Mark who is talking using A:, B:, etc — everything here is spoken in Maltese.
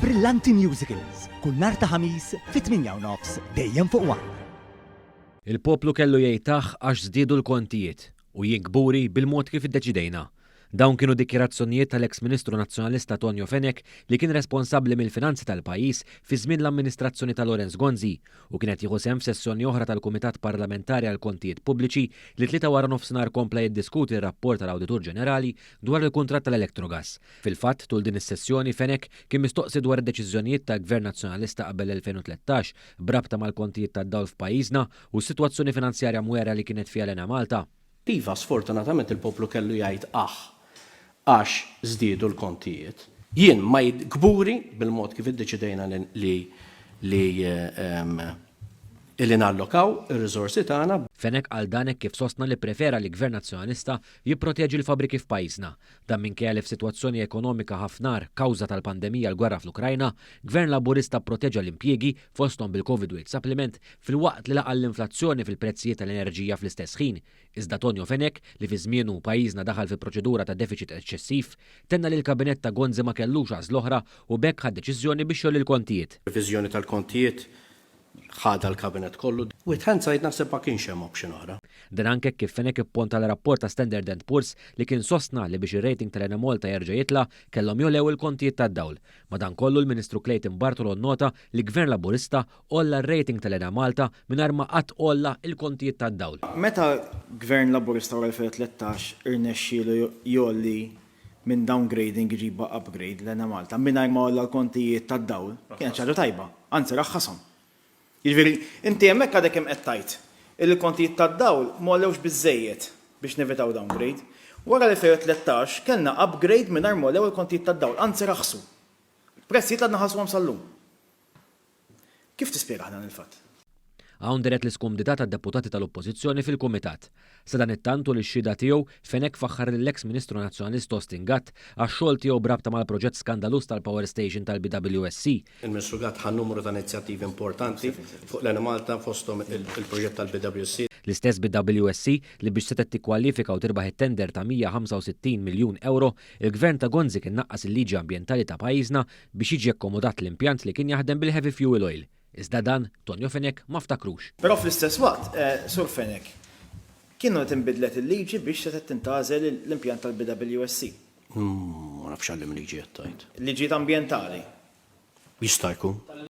A: Brillanti Musicals, kull nhar ta' ħamis fit-8:09 dejjem fuq One.
B: Il-poplu kellu jgħid għax żdiedu l-kontijiet u jien kburi bil-mod kif iddeċidejna. Dawn kienu dikjarazzjonijiet tal-eks Ministru Nazzjonalista Tonio Fenek li kien responsabbli mill-finanzi tal-pajjiż fi żmien l-amministrazzjoni ta' Lorenz Gonzi u kienet jieħu sehem f'sessjoni oħra tal-Kumitat Parlamentari għal Kontijiet Pubbliċi li tlieta wara nofsinhar kompla jiddiskuti r-rapport tal-Awditur Ġenerali dwar il-kuntratt tal-Electrogas. Fil-fatt tul din is-sessjoni Fenek kien mistoqsi dwar id-deċiżjonijiet tal-Gvern Nazzjonalista qabel 2013 brabta mal-kontijiet tad-dawl f'pajjiżna u s-sitwazzjoni finanzjarja mwera li kienet fiha lena Malta.
C: Iva, sfortunatament il-poplu kellu jgħid għax żdiedu l-kontijiet. Jien ma kburi bil-mod kif iddeċidejna li nallokaw ir-riżorsi tagħna.
B: Fenek għal danek kif sostna li prefera li Gvern Nazzjonalista jipproteġi l-fabriki f'pajjiżna. Dan minkejja li f'sitwazzjoni ekonomika ħafnar kawża tal-pandemija l-gwerra fl-Ukrajna, Gvern Laburista proteġa l-impjiegi fosthom bil-Covid Weight Supplement fil-waqt li laqa l-inflazzjoni fil-prezzijiet tal-enerġija fl-istess ħin. Iżda Tonio Fenek li fi żmienu pajjiżna daħal fi proċedura ta' deficit eċċessiv, tenna li l-kabinett ta' Gonzi ma kellux għażl oħra u bekk ħad deċiżjoni biex jolli l-kontijiet.
C: Reviżjoni tal-kontijiet ħada l-kabinet kollu. With hindsight naħseb ma kienx hemm option oħra.
B: Dan anke kif Fenek ipponta l-rapport ta' Standard & Poor's li kien sostna li biex ir-rating tal-Ena Malta jerġa' jitla kellhom jolew il-kontijiet tad-dawl. Madankollu l-Ministru Clayton Bartolo nnota li Gvern Laburista olla r-rating tal-Ena Malta mingħajr ma qatt olla il-kontijiet tad-dawl.
D: Meta Gvern Laburista wara 2013 irnexxielu jolli minn downgrading iġiba upgrade l-Ena Malta mingħajr ma olla l-kontijiet tad-dawl kienet ċaġa tajba, anzi raħħashom. Jiġifieri, inti hemmhekk għadek hemm qed tgħid il-kontijiet tad-dawl m'għollewx biżżejjed biex nevitaw downgrade. Wara l-2013 kellna upgrade mingħajr ma għollew il-kontijiet tad-dawl, anzi raħsu. Prezzijiet għadna ħassuhom sal-lum. Kif tispjega dan il-fatt?
B: Hawn deret l-iskumdità tad-deputati tal-Oppożizzjoni fil-Kumitat. Sa dan it-tantu li x-xhieda tiegħu Fenek faħħar lill-eks Ministru Nazzjonalist Austin Gatt għax-xogħol tiegħu brabta mal-proġett skandalus tal-Power Station tal-BWSC.
C: Il-Ministru Gatt ħa numru ta' inizjattivi importanti fuq l-Ena Malta fosthom il-proġett tal-BWSC.
B: L-istess BWSC li biex setet tikkwalifika u tirbaħ it-tender ta' 165 miljun euro, il-Gvern ta' Gonzi kien naqqas il-liġi ambjentali ta' pajjiżna biex jiġi akkomodat l-impjant li kien jaħdem bil-heavy fuel oil. Iżda dan Tonio Fenek ma ftakrux.
D: Però fl-istess waqt, Sur Fenek, kienu tinbidlet il-liġi biex se tintażel l-impjant tal-BWSC.
C: Ma nafx għallim liġi qed tgħid.
D: Liġijiet ambjentali.
C: Jista' jkun.